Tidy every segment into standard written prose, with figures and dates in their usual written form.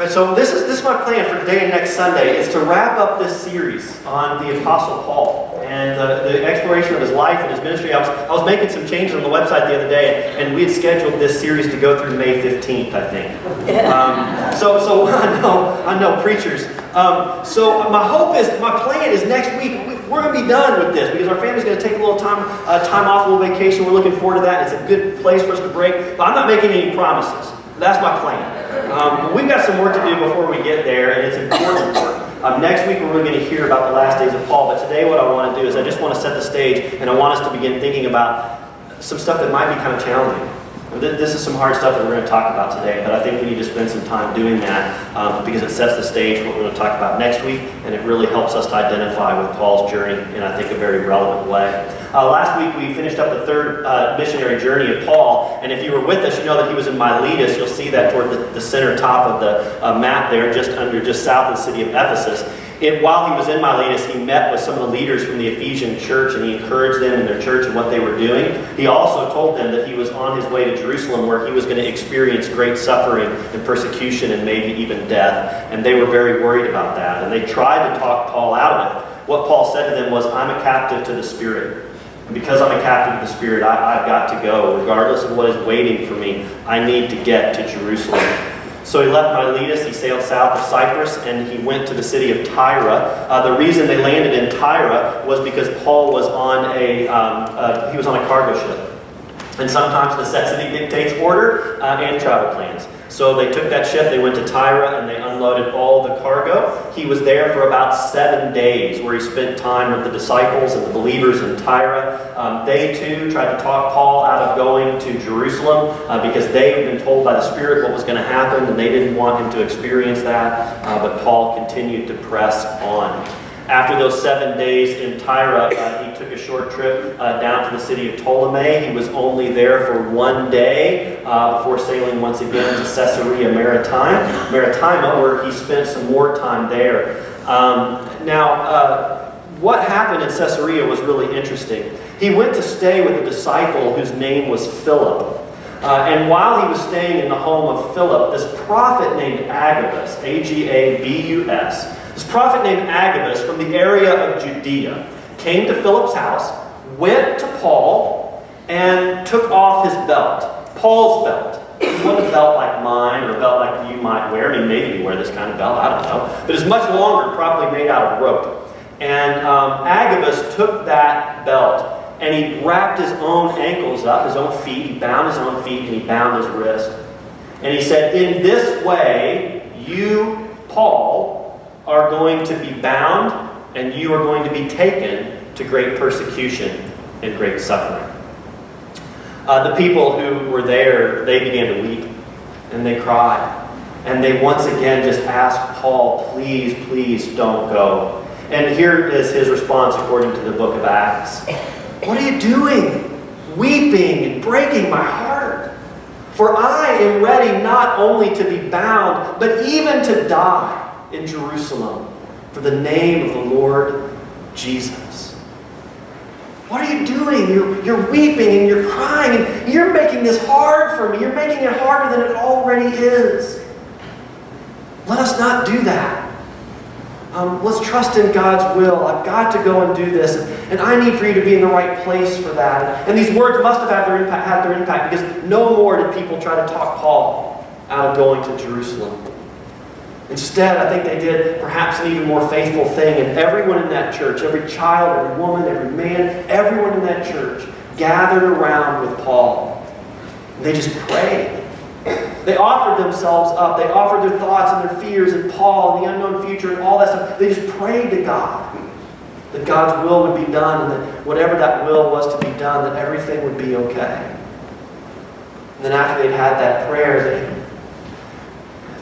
Right, so this is my plan for today and next Sunday, is to wrap up this series on the Apostle Paul and the exploration of his life and his ministry. I was making some changes on the website the other day, and we had scheduled this series to go through May 15th, I think. So I know preachers. So my hope is, my plan is next week, we're going to be done with this because our family's going to take a little time off, a little vacation. We're looking forward to that. It's a good place for us to break. But I'm not making any promises. That's my plan. We've got some work to do before we get there, and it's important work. Next week, we're really going to hear about the last days of Paul. But today, what I want to do is I just want to set the stage, and I want us to begin thinking about some stuff that might be kind of challenging. This is some hard stuff that we're going to talk about today, but I think we need to spend some time doing that because it sets the stage for what we're going to talk about next week, and it really helps us to identify with Paul's journey in, I think, a very relevant way. Last week, we finished up the third missionary journey of Paul, and if you were with us, you know that he was in Miletus. You'll see that toward the center top of the map there, just south of the city of Ephesus. While he was in Miletus, he met with some of the leaders from the Ephesian church, and he encouraged them in their church and what they were doing. He also told them that he was on his way to Jerusalem, where he was going to experience great suffering and persecution and maybe even death. And they were very worried about that. And they tried to talk Paul out of it. What Paul said to them was, "I'm a captive to the Spirit. And because I'm a captive to the Spirit, I've got to go. Regardless of what is waiting for me, I need to get to Jerusalem." So he left Miletus, he sailed south of Cyprus, and he went to the city of Tyre. The reason they landed in Tyre was because Paul was on a cargo ship. And sometimes necessity dictates order and travel plans. So they took that ship, they went to Tyre, and they unloaded all the cargo. He was there for about 7 days, where he spent time with the disciples and the believers in Tyre. They too tried to talk Paul out of going to Jerusalem because they had been told by the Spirit what was going to happen, and they didn't want him to experience that. But Paul continued to press on. After those 7 days in Tyre, he took a short trip down to the city of Ptolemy. He was only there for 1 day before sailing once again to Caesarea Maritima, where he spent some more time there. What happened in Caesarea was really interesting. He went to stay with a disciple whose name was Philip. And while he was staying in the home of Philip, this prophet named Agabus, Agabus, this prophet named Agabus from the area of Judea came to Philip's house, went to Paul, and took off his belt, Paul's belt. It wasn't a belt like mine or a belt like you might wear. I mean, maybe you wear this kind of belt, I don't know. But it's much longer, probably made out of rope. And Agabus took that belt and he wrapped his own ankles up, his own feet. He bound his own feet and he bound his wrist. And he said, "In this way, you, Paul, are going to be bound, and you are going to be taken to great persecution and great suffering." The people who were there, they began to weep, and they cried. And they once again just asked Paul, "Please, please don't go." And here is his response according to the book of Acts. "What are you doing? Weeping and breaking my heart. For I am ready not only to be bound, but even to die in Jerusalem for the name of the Lord Jesus." What are you doing? You're weeping and you're crying and you're making this hard for me. You're making it harder than it already is. Let us not do that. Let's trust in God's will. I've got to go and do this, and I need for you to be in the right place for that. And these words must have had their impact because no more did people try to talk Paul out of going to Jerusalem. Instead, I think they did perhaps an even more faithful thing, and everyone in that church, every child, every woman, every man, everyone in that church gathered around with Paul. And they just prayed. They offered themselves up. They offered their thoughts and their fears and Paul and the unknown future and all that stuff. They just prayed to God that God's will would be done, and that whatever that will was to be done, that everything would be okay. And then after they'd had that prayer,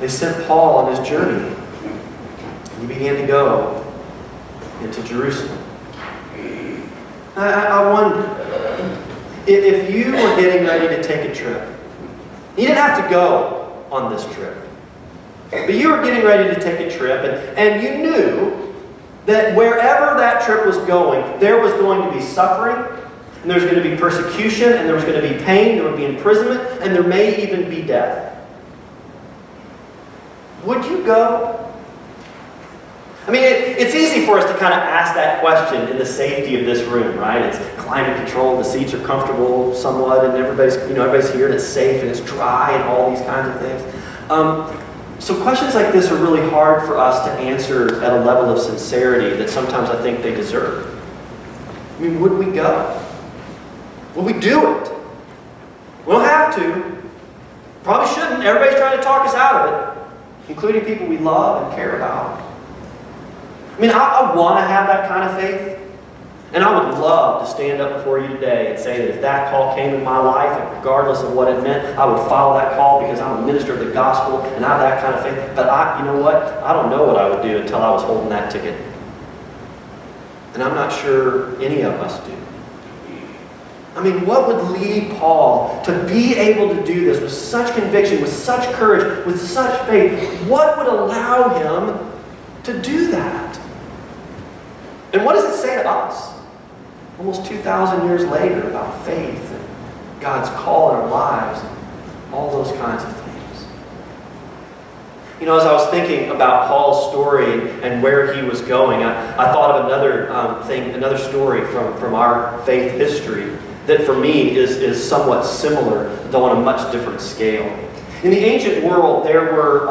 they sent Paul on his journey. He began to go into Jerusalem. I wonder, if you were getting ready to take a trip, you didn't have to go on this trip, but you were getting ready to take a trip, and you knew that wherever that trip was going, there was going to be suffering, and there was going to be persecution, and there was going to be pain, there would be imprisonment, and there may even be death. Would you go? I mean, it's easy for us to kind of ask that question in the safety of this room, right? It's climate controlled, the seats are comfortable somewhat, and everybody's here, and it's safe, and it's dry, and all these kinds of things. So questions like this are really hard for us to answer at a level of sincerity that sometimes I think they deserve. I mean, would we go? Would we do it? We don't have to. Probably shouldn't. Everybody's trying to talk us out of it, including people we love and care about. I mean, I want to have that kind of faith. And I would love to stand up before you today and say that if that call came in my life, and regardless of what it meant, I would follow that call because I'm a minister of the gospel and I have that kind of faith. But you know what? I don't know what I would do until I was holding that ticket. And I'm not sure any of us do. I mean, what would lead Paul to be able to do this with such conviction, with such courage, with such faith? What would allow him to do that? And what does it say to us, almost 2,000 years later, about faith and God's call in our lives and all those kinds of things? You know, as I was thinking about Paul's story and where he was going, I thought of another story from our faith history that for me is somewhat similar, though on a much different scale. In the ancient world, there were,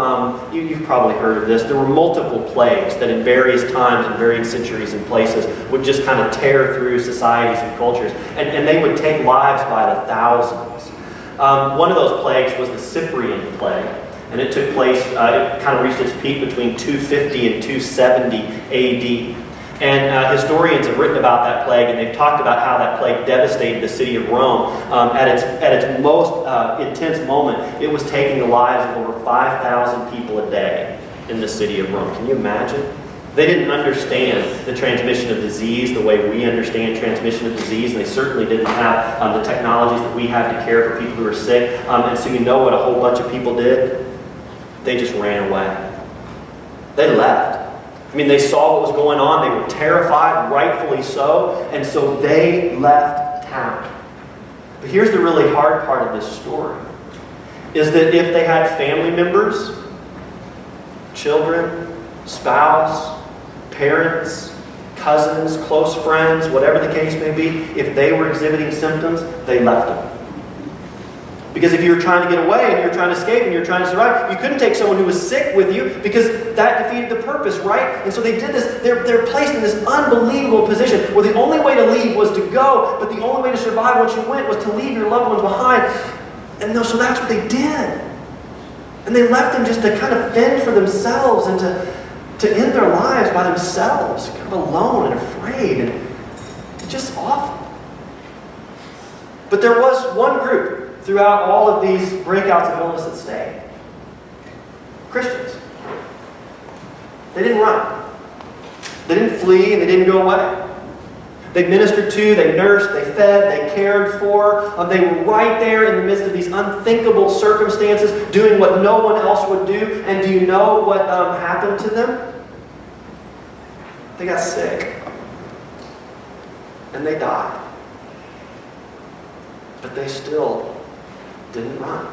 you've probably heard of this, there were multiple plagues that in various times and varied centuries and places would just kind of tear through societies and cultures, and they would take lives by the thousands. One of those plagues was the Cyprian plague, and it took place, it kind of reached its peak between 250 and 270 AD. And historians have written about that plague, and they've talked about how that plague devastated the city of Rome. At its most intense moment, it was taking the lives of over 5,000 people a day in the city of Rome. Can you imagine? They didn't understand the transmission of disease the way we understand transmission of disease, and they certainly didn't have the technologies that we have to care for people who are sick. And so you know what a whole bunch of people did? They just ran away. They left. I mean, they saw what was going on. They were terrified, rightfully so, and so they left town. But here's the really hard part of this story, is that if they had family members, children, spouse, parents, cousins, close friends, whatever the case may be, if they were exhibiting symptoms, they left them. Because if you were trying to get away and you were trying to escape and you were trying to survive, you couldn't take someone who was sick with you because that defeated the purpose, right? And so they did this. They're placed in this unbelievable position where the only way to leave was to go, but the only way to survive once you went was to leave your loved ones behind. And so that's what they did. And they left them just to kind of fend for themselves and to end their lives by themselves, kind of alone and afraid. And it's just awful. But there was one group throughout all of these breakouts of illness that stayed. Christians. They didn't run. They didn't flee and they didn't go away. They ministered to, they nursed, they fed, they cared for. They were right there in the midst of these unthinkable circumstances, doing what no one else would do. And do you know what happened to them? They got sick. And they died. But they still didn't run.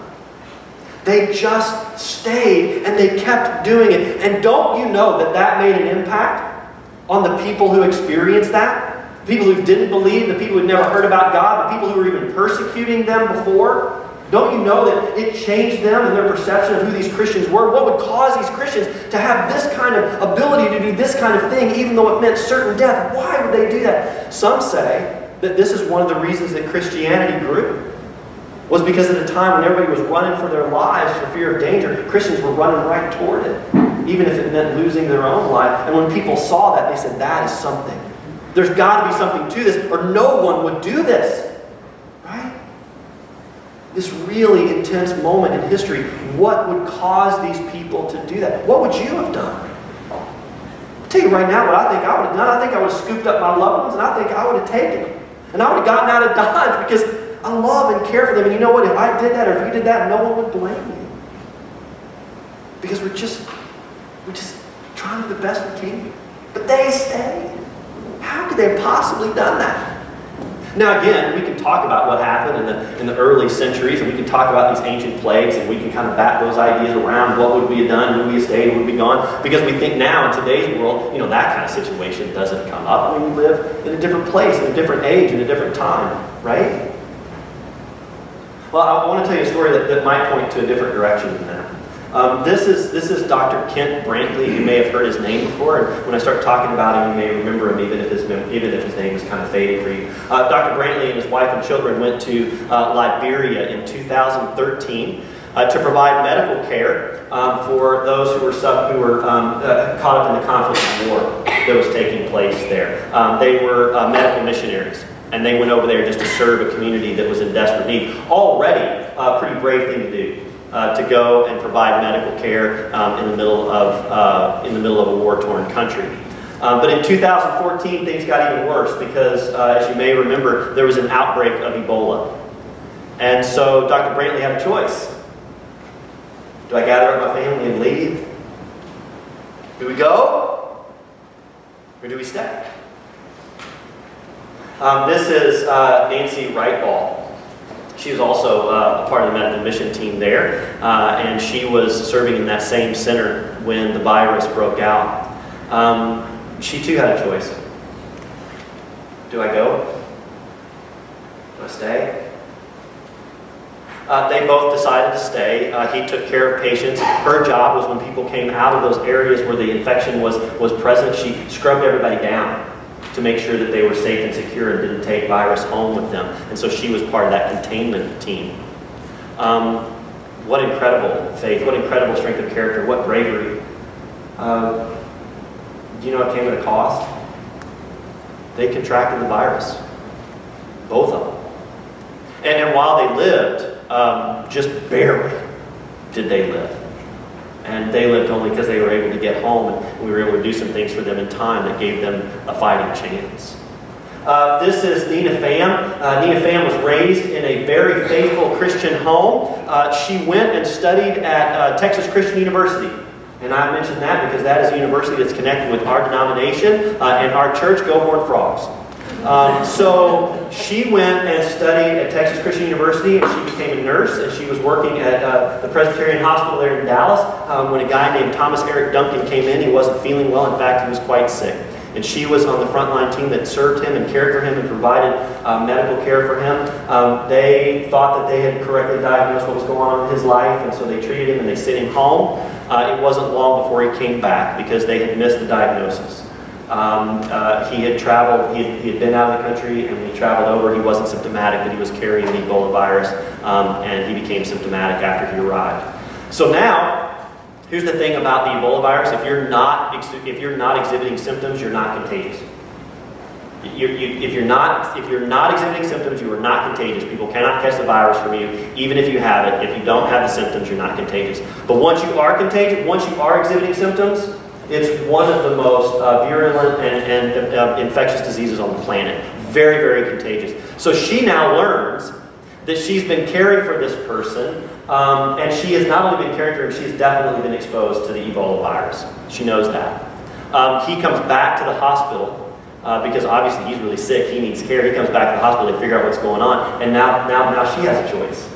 They just stayed and they kept doing it. And don't you know that made an impact on the people who experienced that? The people who didn't believe, the people who had never heard about God, the people who were even persecuting them before. Don't you know that it changed them and their perception of who these Christians were? What would cause these Christians to have this kind of ability to do this kind of thing, even though it meant certain death? Why would they do that? Some say that this is one of the reasons that Christianity grew. Was because at a time when everybody was running for their lives for fear of danger, Christians were running right toward it, even if it meant losing their own life. And when people saw that, they said, that is something. There's got to be something to this, or no one would do this. Right? This really intense moment in history, what would cause these people to do that? What would you have done? I'll tell you right now what I think I would have done. I think I would have scooped up my loved ones, and I think I would have taken them. And I would have gotten out of Dodge because I love and care for them. And you know what? If I did that or if you did that, no one would blame you. Because we're just trying to do the best we can. But they stayed. How could they have possibly done that? Now again, we can talk about what happened in the early centuries, and we can talk about these ancient plagues, and we can kind of bat those ideas around. What would we have done? Would we have stayed? Would we be gone? Because we think now in today's world, that kind of situation doesn't come up. I mean, we live in a different place, in a different age, in a different time, right? Well, I want to tell you a story that might point to a different direction than that. This is Dr. Kent Brantley. You may have heard his name before, and when I start talking about him, you may remember him even if his name is kind of fading for you. Dr. Brantley and his wife and children went to Liberia in 2013 to provide medical care for those who were caught up in the conflict and war that was taking place there. They were medical missionaries, and they went over there just to serve a community that was in desperate need. Already a pretty brave thing to do. To go and provide medical care in the middle of a war-torn country. But in 2014, things got even worse because, as you may remember, there was an outbreak of Ebola. And so Dr. Brantley had a choice. Do I gather up my family and leave? Do we go? Or do we stay? This is Nancy Wright-Ball. She was also a part of the medical mission team there, and she was serving in that same center when the virus broke out. She too had a choice. Do I go? Do I stay? They both decided to stay. He took care of patients. Her job was when people came out of those areas where the infection was present, she scrubbed everybody down to make sure that they were safe and secure and didn't take virus home with them. And so she was part of that containment team. What incredible faith, what incredible strength of character, what bravery. Do you know it came at a cost? They contracted the virus. Both of them. And while they lived, just barely did they live. And they lived only because they were able to get home, and we were able to do some things for them in time that gave them a fighting chance. This is Nina Pham. Nina Pham was raised in a very faithful Christian home. She went and studied at Texas Christian University. And I mention that because that is a university that's connected with our denomination and our church, Go Horned Frogs. So she went and studied at Texas Christian University, and she became a nurse, and she was working at the Presbyterian Hospital there in Dallas when a guy named Thomas Eric Duncan came in. He wasn't feeling well. In fact, he was quite sick. And she was on the frontline team that served him and cared for him and provided medical care for him. They thought that they had correctly diagnosed what was going on in his life, and so they treated him and they sent him home. It wasn't long before he came back because they had missed the diagnosis. He had traveled, he had been out of the country, and when he traveled over, he wasn't symptomatic, but he was carrying the Ebola virus, and he became symptomatic after he arrived. So now, here's the thing about the Ebola virus: if you're not exhibiting symptoms, you're not contagious. If you're not exhibiting symptoms, you are not contagious. People cannot catch the virus from you, even if you have it. If you don't have the symptoms, you're not contagious. But once you are contagious, once you are exhibiting symptoms, it's one of the most virulent and infectious diseases on the planet. Very, very contagious. So she now learns that she's been caring for this person, and she has not only been caring for him, she has definitely been exposed to the Ebola virus. She knows that. He comes back to the hospital because obviously he's really sick. He needs care. He comes back to the hospital to figure out what's going on, and now she has a choice.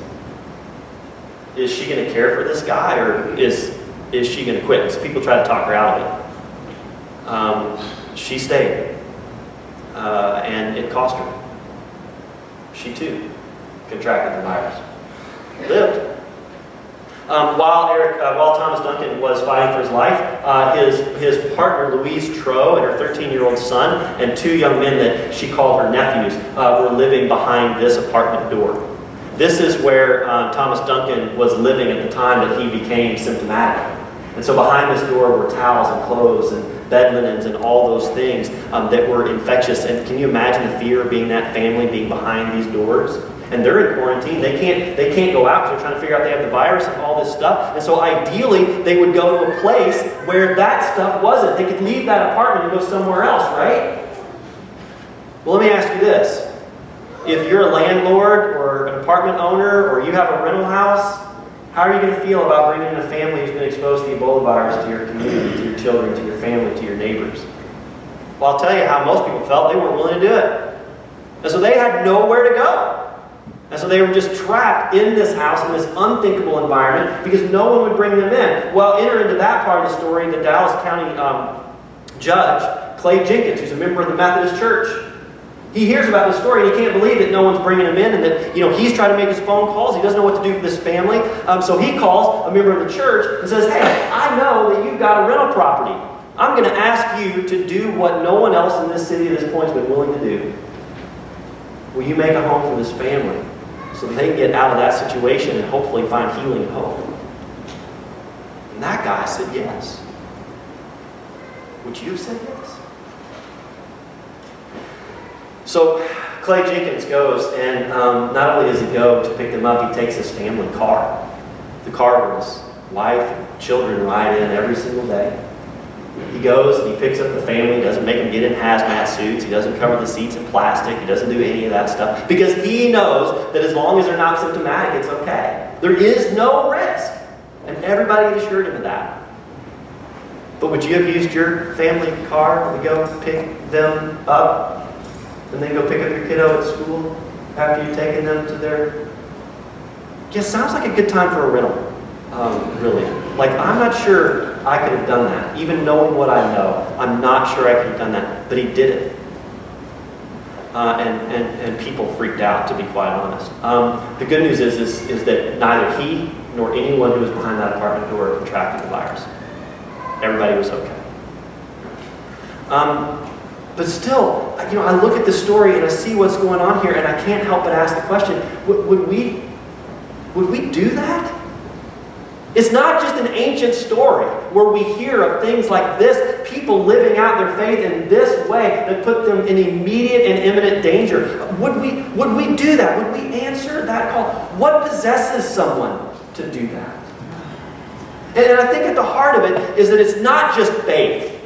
Is she going to care for this guy, or is she going to quit? So people try to talk her out of it. She stayed, and it cost her. She too contracted the virus. Lived. While Thomas Duncan was fighting for his life, his partner Louise Troe and her 13-year-old son and two young men that she called her nephews were living behind this apartment door. This is where Thomas Duncan was living at the time that he became symptomatic. And so behind this door were towels and clothes and bed linens and all those things that were infectious. And can you imagine the fear of being that family, being behind these doors? And they're in quarantine. They can't go out because they're trying to figure out if they have the virus and all this stuff. And so ideally, they would go to a place where that stuff wasn't. They could leave that apartment and go somewhere else, right? Well, let me ask you this. If you're a landlord or an apartment owner or you have a rental house, how are you going to feel about bringing in a family who's been exposed to the Ebola virus to your community, to your children, to your family, to your neighbors? Well, I'll tell you how most people felt. They weren't willing to do it. And so they had nowhere to go. And so they were just trapped in this house, in this unthinkable environment, because no one would bring them in. Well, enter into that part of the story the Dallas County judge, Clay Jenkins, who's a member of the Methodist Church. He hears about this story and he can't believe that no one's bringing him in, and that he's trying to make his phone calls. He doesn't know what to do for this family. So he calls a member of the church and says, hey, I know that you've got a rental property. I'm going to ask you to do what no one else in this city at this point has been willing to do. Will you make a home for this family so that they can get out of that situation and hopefully find healing and hope? And that guy said yes. Would you have said yes? So Clay Jenkins goes, and not only does he go to pick them up, he takes his family car. The car where his wife and children ride in every single day. He goes and he picks up the family. He doesn't make them get in hazmat suits. He doesn't cover the seats in plastic. He doesn't do any of that stuff, because he knows that as long as they're not symptomatic, it's okay. There is no risk. And everybody had assured him of that. But would you have used your family car to go pick them up and then go pick up your kiddo at school after you've taken them to their... Yeah, sounds like a good time for a rental, really. Like, I'm not sure I could have done that. Even knowing what I know, I'm not sure I could have done that. But he did it. And people freaked out, to be quite honest. The good news is that neither he nor anyone who was behind that apartment door contracted the virus. Everybody was okay. But still, I look at the story and I see what's going on here, and I can't help but ask the question, would we do that? It's not just an ancient story where we hear of things like this, people living out their faith in this way that put them in immediate and imminent danger. Would we do that? Would we answer that call? What possesses someone to do that? And I think at the heart of it is that it's not just faith.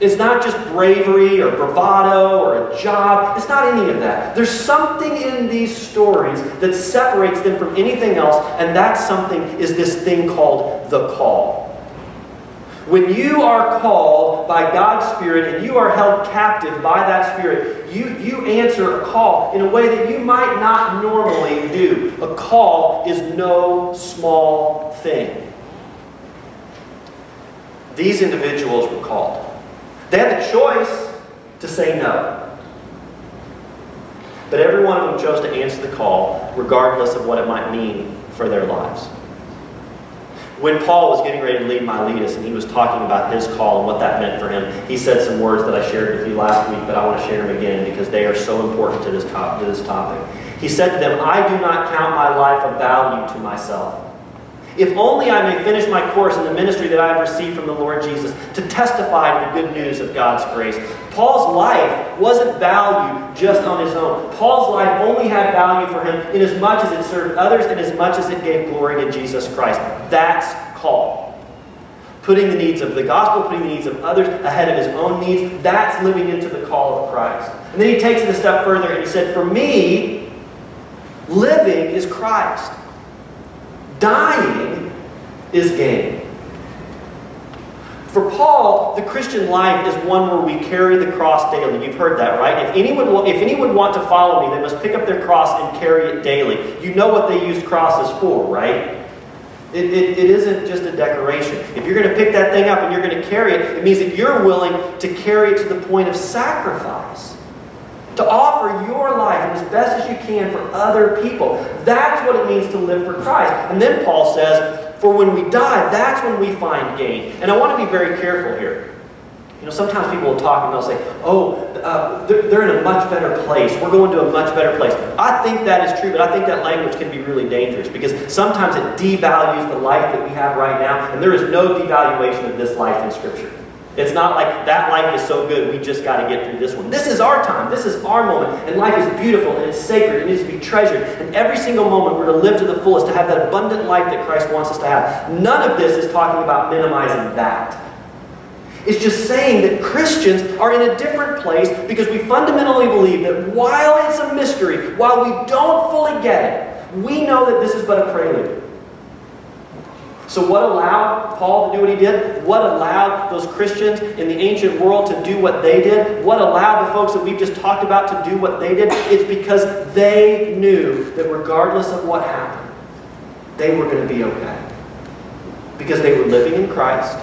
It's not just bravery or bravado or a job. It's not any of that. There's something in these stories that separates them from anything else, and that something is this thing called the call. When you are called by God's Spirit and you are held captive by that Spirit, you answer a call in a way that you might not normally do. A call is no small thing. These individuals were called. They had the choice to say no. But every one of them chose to answer the call, regardless of what it might mean for their lives. When Paul was getting ready to leave Miletus and he was talking about his call and what that meant for him, he said some words that I shared with you last week, but I want to share them again because they are so important to this topic. He said to them, I do not count my life of value to myself, if only I may finish my course in the ministry that I have received from the Lord Jesus, to testify to the good news of God's grace. Paul's life wasn't valued just on his own. Paul's life only had value for him in as much as it served others and as much as it gave glory to Jesus Christ. That's call. Putting the needs of the gospel, putting the needs of others ahead of his own needs, that's living into the call of Christ. And then he takes it a step further and he said, for me, living is Christ. Dying is gain. For Paul, the Christian life is one where we carry the cross daily. You've heard that, right? If anyone want to follow me, they must pick up their cross and carry it daily. You know what they used crosses for, right? It isn't just a decoration. If you're going to pick that thing up and you're going to carry it, it means that you're willing to carry it to the point of sacrifice. To offer your life as best as you can for other people. That's what it means to live for Christ. And then Paul says, for when we die, that's when we find gain. And I want to be very careful here. Sometimes people will talk and they'll say, they're in a much better place. We're going to a much better place. I think that is true, but I think that language can be really dangerous because sometimes it devalues the life that we have right now, and there is no devaluation of this life in Scripture. It's not like that life is so good, we just got to get through this one. This is our time. This is our moment. And life is beautiful and it's sacred. It needs to be treasured. And every single moment we're to live to the fullest, to have that abundant life that Christ wants us to have. None of this is talking about minimizing that. It's just saying that Christians are in a different place because we fundamentally believe that while it's a mystery, while we don't fully get it, we know that this is but a prelude. So what allowed Paul to do what he did? What allowed those Christians in the ancient world to do what they did? What allowed the folks that we've just talked about to do what they did? It's because they knew that regardless of what happened, they were going to be okay. Because they were living in Christ,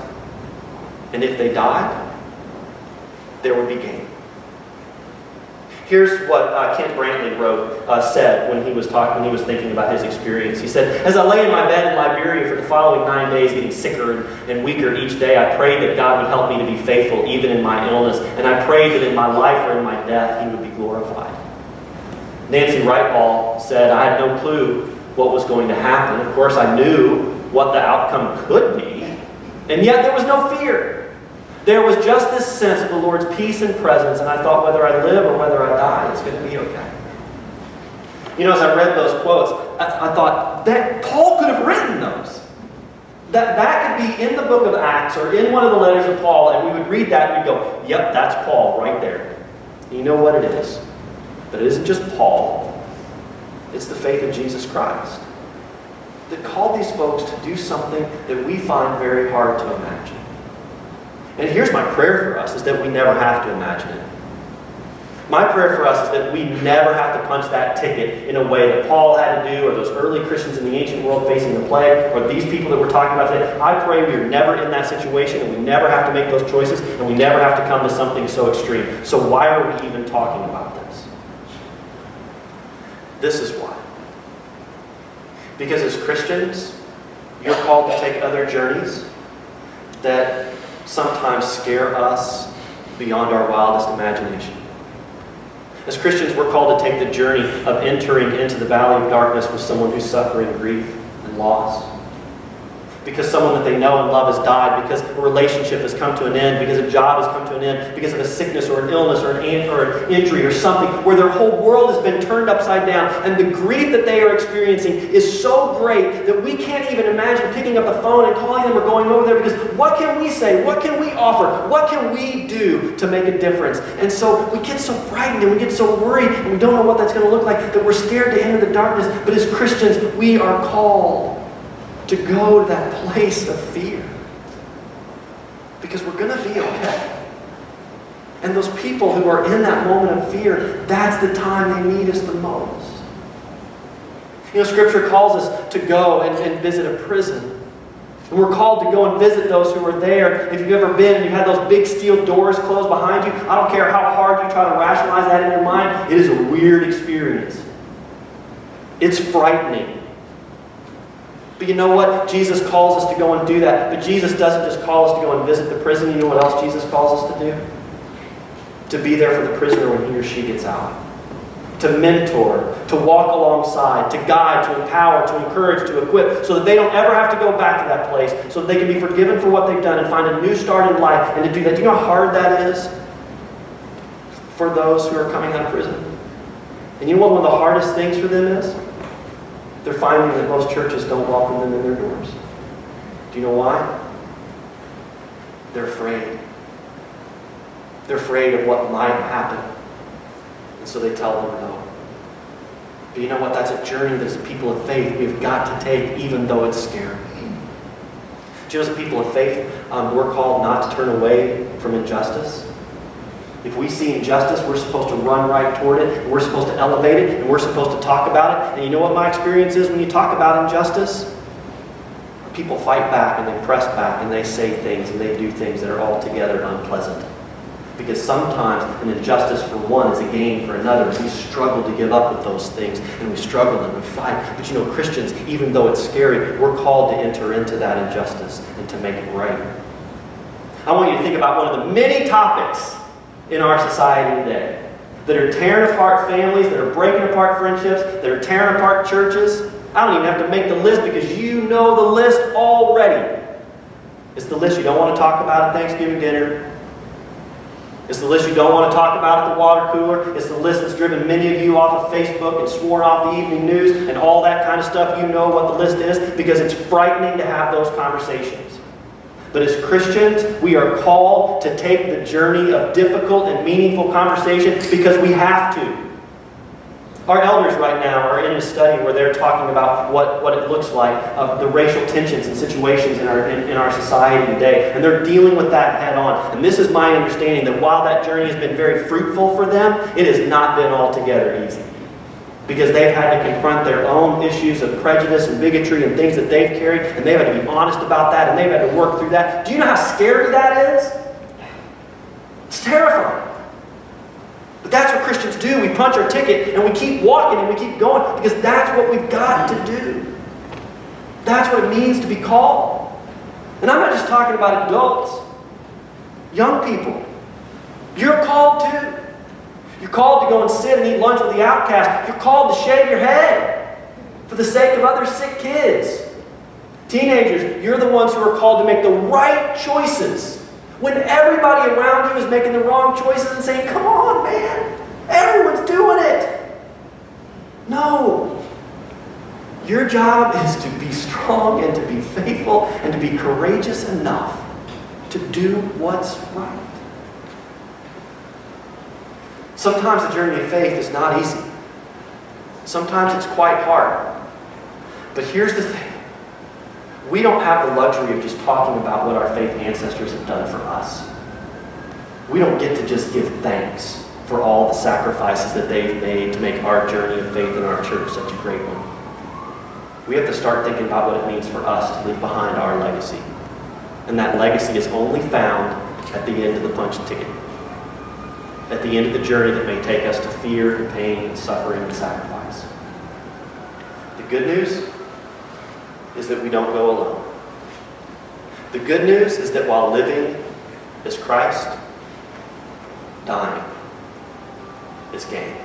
and if they died, there would be gain. Here's what Kent Brantley said when he was thinking about his experience. He said, "As I lay in my bed in Liberia for the following 9 days, getting sicker and weaker each day, I prayed that God would help me to be faithful even in my illness, and I prayed that in my life or in my death, He would be glorified." Nancy Wright-Hall said, "I had no clue what was going to happen. Of course, I knew what the outcome could be, and yet there was no fear. There was just this sense of the Lord's peace and presence, and I thought whether I live or whether I die, it's going to be okay." You know, as I read those quotes, I thought that Paul could have written those. That could be in the book of Acts or in one of the letters of Paul, and we would read that and we'd go, "Yep, that's Paul right there." And you know what it is? But it isn't just Paul. It's the faith of Jesus Christ that called these folks to do something that we find very hard to imagine. And here's my prayer for us, is that we never have to imagine it. My prayer for us is that we never have to punch that ticket in a way that Paul had to do, or those early Christians in the ancient world facing the plague, or these people that we're talking about today. I pray we are never in that situation, and we never have to make those choices, and we never have to come to something so extreme. So why are we even talking about this? This is why. Because as Christians, you're called to take other journeys that sometimes scare us beyond our wildest imagination. As Christians, we're called to take the journey of entering into the valley of darkness with someone who's suffering grief and loss. Because someone that they know and love has died, because a relationship has come to an end, because a job has come to an end, because of a sickness or an illness or an injury or something, where their whole world has been turned upside down, and the grief that they are experiencing is so great that we can't even imagine picking up the phone and calling them or going over there, because what can we say? What can we offer? What can we do to make a difference? And so we get so frightened and we get so worried and we don't know what that's going to look like, that we're scared to enter the darkness. But as Christians, we are called to go to that place of fear. Because we're going to be okay. And those people who are in that moment of fear, that's the time they need us the most. You know, Scripture calls us to go and visit a prison. And we're called to go and visit those who are there. If you've ever been and you've had those big steel doors closed behind you, I don't care how hard you try to rationalize that in your mind, it is a weird experience. It's frightening. But you know what? Jesus calls us to go and do that. But Jesus doesn't just call us to go and visit the prison. You know what else Jesus calls us to do? To be there for the prisoner when he or she gets out. To mentor, to walk alongside, to guide, to empower, to encourage, to equip, so that they don't ever have to go back to that place, so that they can be forgiven for what they've done and find a new start in life. And to do that, do you know how hard that is for those who are coming out of prison? And you know what one of the hardest things for them is? They're finding that most churches don't welcome them in their doors. Do you know why? They're afraid. They're afraid of what might happen. And so they tell them no. But you know what? That's a journey that as people of faith we've got to take, even though it's scary. Do you know, as people of faith, we're called not to turn away from injustice. If we see injustice, we're supposed to run right toward it, and we're supposed to elevate it, and we're supposed to talk about it. And you know what my experience is when you talk about injustice? People fight back, and they press back, and they say things, and they do things that are altogether unpleasant. Because sometimes an injustice for one is a gain for another. We struggle to give up with those things, and we struggle and we fight. But you know, Christians, even though it's scary, we're called to enter into that injustice and to make it right. I want you to think about one of the many topics in our society today that are tearing apart families, that are breaking apart friendships, that are tearing apart churches. I don't even have to make the list because you know the list already. It's the list you don't want to talk about at Thanksgiving dinner. It's the list you don't want to talk about at the water cooler. It's the list that's driven many of you off of Facebook and sworn off the evening news and all that kind of stuff. You know what the list is because it's frightening to have those conversations. But as Christians, we are called to take the journey of difficult and meaningful conversation because we have to. Our elders right now are in a study where they're talking about what it looks like, the racial tensions and situations in our society today. And they're dealing with that head on. And this is my understanding that while that journey has been very fruitful for them, it has not been altogether easy. Because they've had to confront their own issues of prejudice and bigotry and things that they've carried, and they've had to be honest about that, and they've had to work through that. Do you know how scary that is? It's terrifying. But that's what Christians do. We punch our ticket, and we keep walking, and we keep going, because that's what we've got to do. That's what it means to be called. And I'm not just talking about adults. Young people, you're called too. You're called to go and sit and eat lunch with the outcast. You're called to shave your head for the sake of other sick kids. Teenagers, you're the ones who are called to make the right choices when everybody around you is making the wrong choices and saying, come on, man, everyone's doing it. No. Your job is to be strong and to be faithful and to be courageous enough to do what's right. Sometimes the journey of faith is not easy. Sometimes it's quite hard. But here's the thing. We don't have the luxury of just talking about what our faith ancestors have done for us. We don't get to just give thanks for all the sacrifices that they've made to make our journey of faith in our church such a great one. We have to start thinking about what it means for us to leave behind our legacy. And that legacy is only found at the end of the punch ticket. At the end of the journey that may take us to fear and pain and suffering and sacrifice. The good news is that we don't go alone. The good news is that while living is Christ, dying is gain.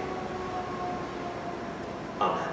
Amen.